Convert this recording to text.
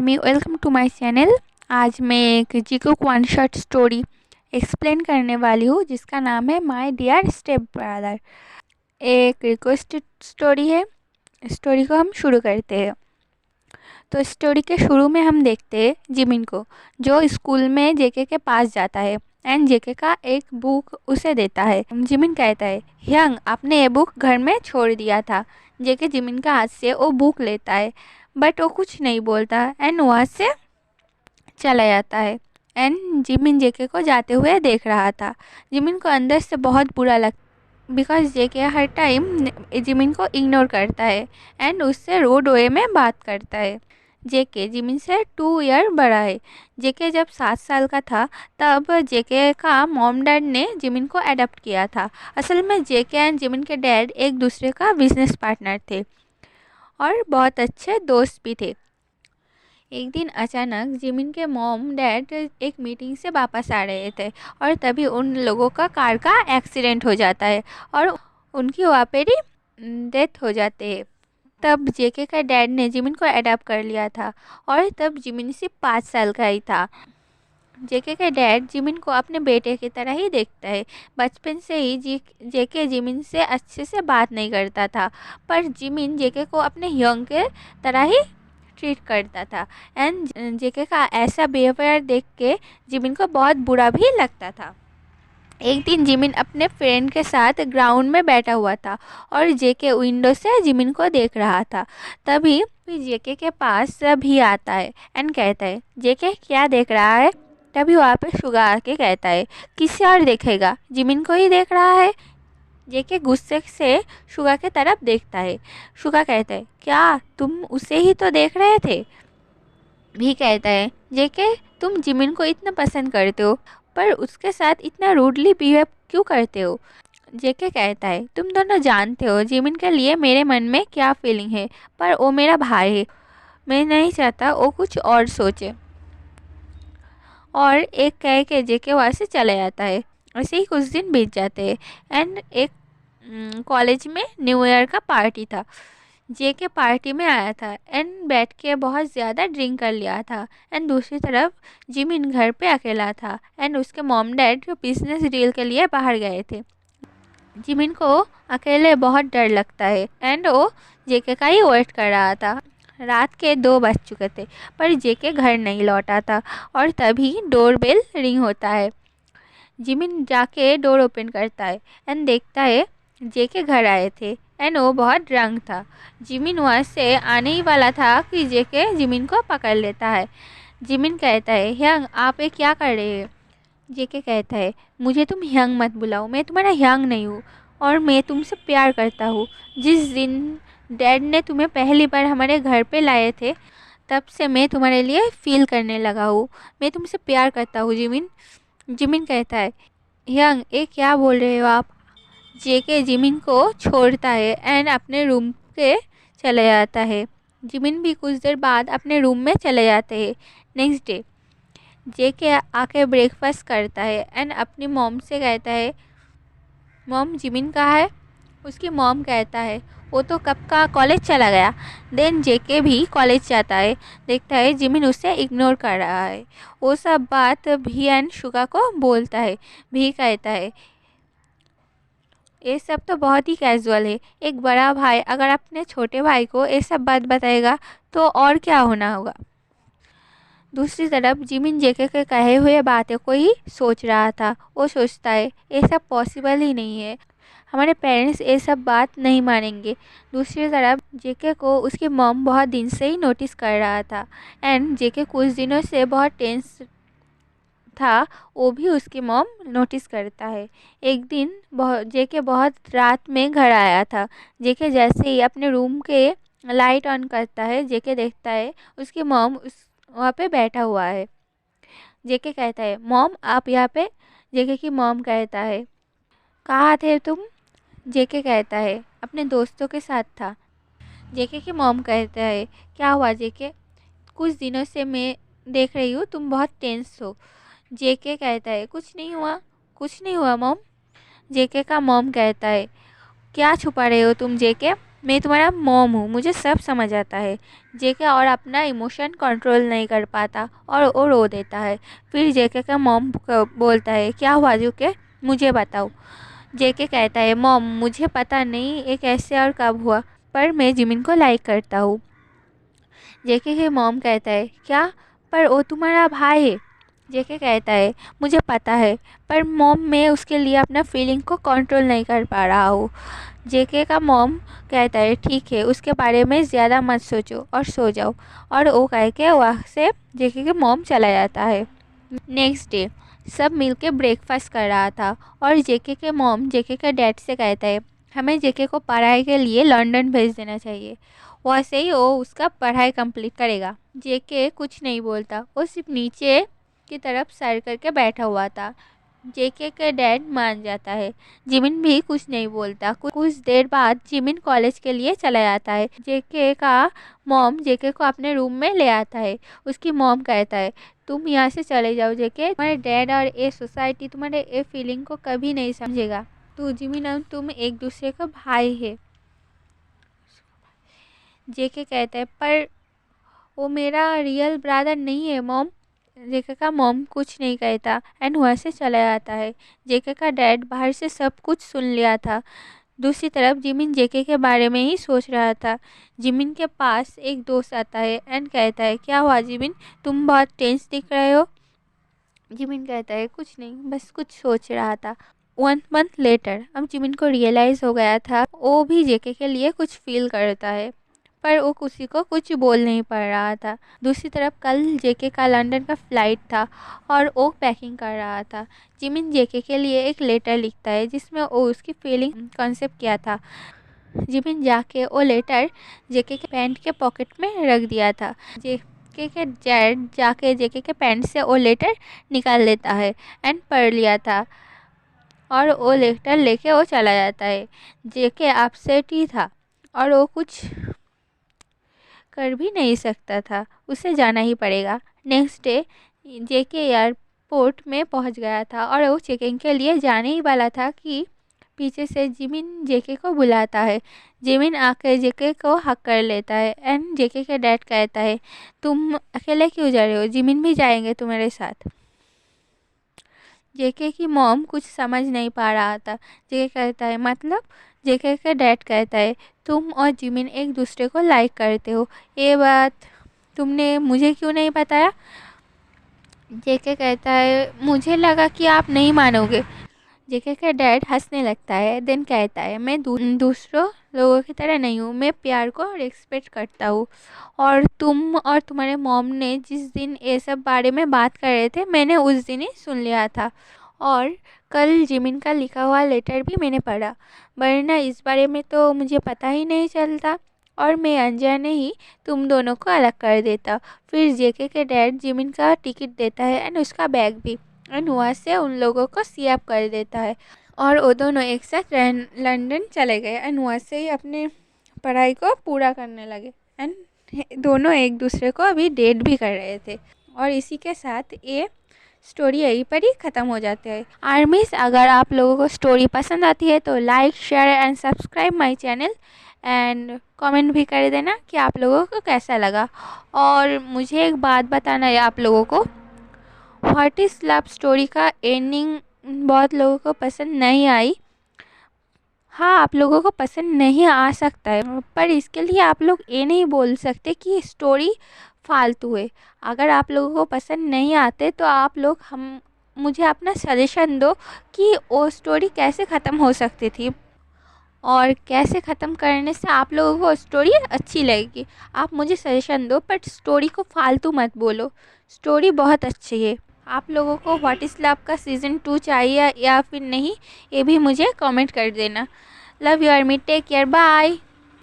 Army, welcome to my channel. आज मैं एक जीको वन शॉट स्टोरी एक्सप्लेन करने वाली हूँ जिसका नाम है माय डियर स्टेप ब्रदर। एक रिक्वेस्टेड स्टोरी है। स्टोरी को हम शुरू करते हैं। तो स्टोरी के शुरू में हम देखते हैं जिमिन को, जो स्कूल में जेके के पास जाता है एंड जेके का एक बुक उसे देता है। जिमिन कहता है, यंग आपने ये बुक घर में छोड़ दिया था। जेके जिमिन का हाथ से वो बुक लेता है बट वो कुछ नहीं बोलता एंड वहाँ से चला जाता है। एंड जिमिन जेके को जाते हुए देख रहा था। जिमिन को अंदर से बहुत बुरा लगता because JK her time Jimin को इग्नोर करता है एंड उससे रोड वे में बात करता है। जेके जिमिन से 2 ईयर बड़ा है। जेके जब 7 साल का था तब जेके का मॉम डैड ने जिमिन को अडॉप्ट किया था। असल में जेके एंड जिमिन के डैड एक दूसरे का बिजनेस पार्टनर थे और बहुत अच्छे दोस्त भी थे। एक दिन अचानक जिमिन के मॉम डैड एक मीटिंग से वापस आ रहे थे और तभी उन लोगों का कार का एक्सीडेंट हो जाता है और उनकी वहाँ पे ही डेथ हो जाती है। तब जेके का डैड ने जिमिन को अडॉप्ट कर लिया था और तब जिमिन सिर्फ 5 साल का ही था। जेके का डैड जिमिन को अपने बेटे की तरह ही देखता है। बचपन से ही जेके जिमिन से अच्छे से बात नहीं करता था, पर जिमिन जेके को अपने यंग के तरह ही ट्रीट करता था एंड जेके का ऐसा बिहेवियर देख के जिमिन को बहुत बुरा भी लगता था। एक दिन जिमिन अपने फ्रेंड के साथ ग्राउंड में बैठा हुआ था और जेके विंडो से जिमिन को देख रहा था। तभी जेके के पास भी आता है एंड कहता है, जेके क्या देख रहा है? तभी वहाँ पे शुगा आके कहता है, किसी और देखेगा, जिमिन को ही देख रहा है। जेके गुस्से से शुगा के तरफ देखता है। शुगा कहता है, क्या तुम उसे ही तो देख रहे थे? भी कहता है, जेके तुम जिमिन को इतना पसंद करते हो पर उसके साथ इतना रूडली बिहेव क्यों करते हो? जेके कहता है, तुम दोनों जानते हो जिमिन के लिए मेरे मन में क्या फीलिंग है, पर वो मेरा भाई है। मैं नहीं चाहता वो कुछ और सोचे। और एक कह के जेके वहाँ से चला जाता है। ऐसे ही कुछ दिन बीत जाते हैं एंड एक कॉलेज में न्यू ईयर का पार्टी था। जेके पार्टी में आया था एंड बैठ के बहुत ज़्यादा ड्रिंक कर लिया था एंड दूसरी तरफ जिमिन घर पे अकेला था एंड उसके मॉम डैड बिजनेस डील के लिए बाहर गए थे। जिमिन को अकेले बहुत डर लगता है एंड वो जेके का ही वेट कर रहा था। रात के 2 बज चुके थे पर जेके घर नहीं लौटा था और तभी डोरबेल रिंग होता है। जिमिन जाके डोर ओपन करता है एंड देखता है जेके घर आए थे एंड वो बहुत ड्रंक था। जिमिन वहाँ से आने ही वाला था कि जेके जिमिन को पकड़ लेता है। जिमिन कहता है, यंग आप ये क्या कर रहे हैं? जेके कहता है, मुझे तुम यंग मत बुलाओ, मैं तुम्हारा यंग नहीं हूँ और मैं तुमसे प्यार करता हूँ। जिस दिन डैड ने तुम्हें पहली बार हमारे घर पे लाए थे तब से मैं तुम्हारे लिए फील करने लगा हूँ। मैं तुमसे प्यार करता हूँ जिमिन। जिमिन कहता है, यंग ये क्या बोल रहे हो आप? जेके जिमिन को छोड़ता है एंड अपने रूम के चले जाता है। जिमिन भी कुछ देर बाद अपने रूम में चले जाते हैं। नेक्स्ट डे जेके आके ब्रेकफास्ट करता है एंड अपनी मॉम से कहता है, मॉम जिमिन कहाँ है? उसकी मॉम कहता है, वो तो कब का कॉलेज चला गया। देन जेके भी कॉलेज जाता है। देखता है जिमिन उसे इग्नोर कर रहा है। वो सब बात भी एंड शुगा को बोलता है। भी कहता है, ये सब तो बहुत ही कैजुअल है। एक बड़ा भाई अगर अपने छोटे भाई को ये सब बात बताएगा तो और क्या होना होगा। दूसरी तरफ जिमिन जेके के कहे हुए बातें को ही सोच रहा था। वो सोचता है, ये सब पॉसिबल ही नहीं है, हमारे पेरेंट्स ये सब बात नहीं मानेंगे। दूसरी तरफ जेके को उसकी मॉम बहुत दिन से ही नोटिस कर रहा था एंड जेके कुछ दिनों से बहुत टेंस था, वो भी उसकी मॉम नोटिस करता है। एक दिन जेके बहुत रात में घर आया था। जेके जैसे ही अपने रूम के लाइट ऑन करता है, जेके देखता है उसकी मॉम उस वहाँ पे बैठा हुआ है। जेके कहता है, मॉम आप यहाँ पे? जेके की मॉम कहता है, कहाँ थे तुम? जेके कहता है, अपने दोस्तों के साथ था। जेके की मॉम कहता है, क्या हुआ जेके? कुछ दिनों से मैं देख रही हूँ तुम बहुत टेंस हो। जेके कहता है, कुछ नहीं हुआ, कुछ नहीं हुआ मॉम। जेके का मॉम कहता है, क्या छुपा रहे हो तुम जेके? मैं तुम्हारा मॉम हूँ, मुझे सब समझ आता है। जेके और अपना इमोशन कंट्रोल नहीं कर पाता और वो रो देता है। फिर जेके का मॉम बोलता है, क्या हुआ जेके, मुझे बताओ। जेके कहता है, मॉम मुझे पता नहीं ये कैसे और कब हुआ, पर मैं जिमिन को लाइक करता हूँ। जेके के मॉम कहता है, क्या, पर वो तुम्हारा भाई है। जेके कहता है, मुझे पता है, पर मॉम मैं उसके लिए अपना फीलिंग को कंट्रोल नहीं कर पा रहा हूँ। जेके का मॉम कहता है, ठीक है, उसके बारे में ज़्यादा मत सोचो और सो जाओ। और वो कह के वहाँ से जेके के मॉम चला जाता है। नेक्स्ट डे सब मिलके ब्रेकफास्ट कर रहा था और जेके के मॉम जेके के डैड से कहता है, हमें जेके को पढ़ाई के लिए लंदन भेज देना चाहिए, वैसे ही वो उसका पढ़ाई कंप्लीट करेगा। जेके कुछ नहीं बोलता, वो सिर्फ नीचे की तरफ सर करके बैठा हुआ था। जेके के डैड मान जाता है। जिमिन भी कुछ नहीं बोलता। कुछ देर बाद जिमिन कॉलेज के लिए चला जाता है। जेके का मॉम जेके को अपने रूम में ले आता है। उसकी मॉम कहता है, तुम यहाँ से चले जाओ जेके, तुम्हारे डैड और ये सोसाइटी तुम्हारे ये फीलिंग को कभी नहीं समझेगा। तो जिमिन और तुम एक दूसरे का भाई है। जेके कहता है, पर वो मेरा रियल ब्रदर नहीं है मॉम। जेके का मॉम कुछ नहीं कहता एंड वहाँ से चला जाता है। जेके का डैड बाहर से सब कुछ सुन लिया था। दूसरी तरफ जिमिन जेके के बारे में ही सोच रहा था। जिमिन के पास एक दोस्त आता है एंड कहता है, क्या हुआ जिमिन, तुम बहुत टेंस दिख रहे हो। जिमिन कहता है, कुछ नहीं, बस कुछ सोच रहा था। 1 मंथ लेटर अब जिमिन को रियलाइज़ हो गया था वो भी जेके के लिए कुछ फील करता है, पर वो किसी को कुछ बोल नहीं पा रहा था। दूसरी तरफ कल जेके का लंदन का फ्लाइट था और वो पैकिंग कर रहा था। जिमिन जेके के लिए एक लेटर लिखता है जिसमें वो उसकी फीलिंग कॉन्सेप्ट किया था। जिमिन जाके वो लेटर जेके के पैंट के पॉकेट में रख दिया था। जेके के डैड जाके जेके के पैंट से वो लेटर निकाल लेता है एंड पढ़ लिया था और वो लेटर लेके वो चला जाता है। जेके अपसेट ही था और वो कुछ कर भी नहीं सकता था, उसे जाना ही पड़ेगा। नेक्स्ट डे जेके एयरपोर्ट में पहुंच गया था और वो चेकिंग के लिए जाने ही वाला था कि पीछे से जिमिन जेके को बुलाता है। जिमिन आकर जेके को हक कर लेता है एंड जेके के डैड कहता है, तुम अकेले क्यों जा रहे हो, जिमिन भी जाएंगे तुम्हारे साथ। जेके की मॉम कुछ समझ नहीं पा रहा था। जेके कहता है, मतलब। जेके का डैड कहता है, तुम और जिमिन एक दूसरे को लाइक करते हो, ये बात तुमने मुझे क्यों नहीं बताया। जेके कहता है, मुझे लगा कि आप नहीं मानोगे। जेके का डैड हंसने लगता है, देन कहता है, मैं दूसरों लोगों की तरह नहीं हूँ, मैं प्यार को रिस्पेक्ट करता हूँ। और तुम और तुम्हारे मॉम ने जिस दिन ये सब बारे में बात कर रहे थे, मैंने उस दिन ही सुन लिया था। और कल जिमिन का लिखा हुआ लेटर भी मैंने पढ़ा, वरना इस बारे में तो मुझे पता ही नहीं चलता और मैं अनजाने ही तुम दोनों को अलग कर देता। फिर जेके के डैड जिमिन का टिकट देता है एंड उसका बैग भी, एंड वहाँ से उन लोगों को सीएप कर देता है और वो दोनों एक साथ लंदन चले गए एंड वहाँ से ही अपने पढ़ाई को पूरा करने लगे एंड दोनों एक दूसरे को अभी डेट भी कर रहे थे। और इसी के साथ ये स्टोरी यहीं पर ही ख़त्म हो जाते हैं। आर्मीज, अगर आप लोगों को स्टोरी पसंद आती है तो like share and subscribe my channel and comment भी कर देना कि आप लोगों को कैसा लगा। और मुझे एक बात बताना है आप लोगों को, व्हाट इज़ लव स्टोरी का एंडिंग बहुत लोगों को पसंद नहीं आई। हाँ, आप लोगों को पसंद नहीं आ सकता है, पर इसके लिए आप लोग ये नहीं बोल सकते कि स्टोरी फालतू है। अगर आप लोगों को पसंद नहीं आते तो आप लोग मुझे अपना सजेशन दो कि वो स्टोरी कैसे ख़त्म हो सकती थी और कैसे ख़त्म करने से आप लोगों को स्टोरी अच्छी लगेगी। आप मुझे सजेशन दो, बट स्टोरी को फालतू मत बोलो, स्टोरी बहुत अच्छी है। आप लोगों को व्हाट इज़ लव का सीज़न 2 चाहिए या फिर नहीं, ये भी मुझे कमेंट कर देना। Love you army, take care, bye.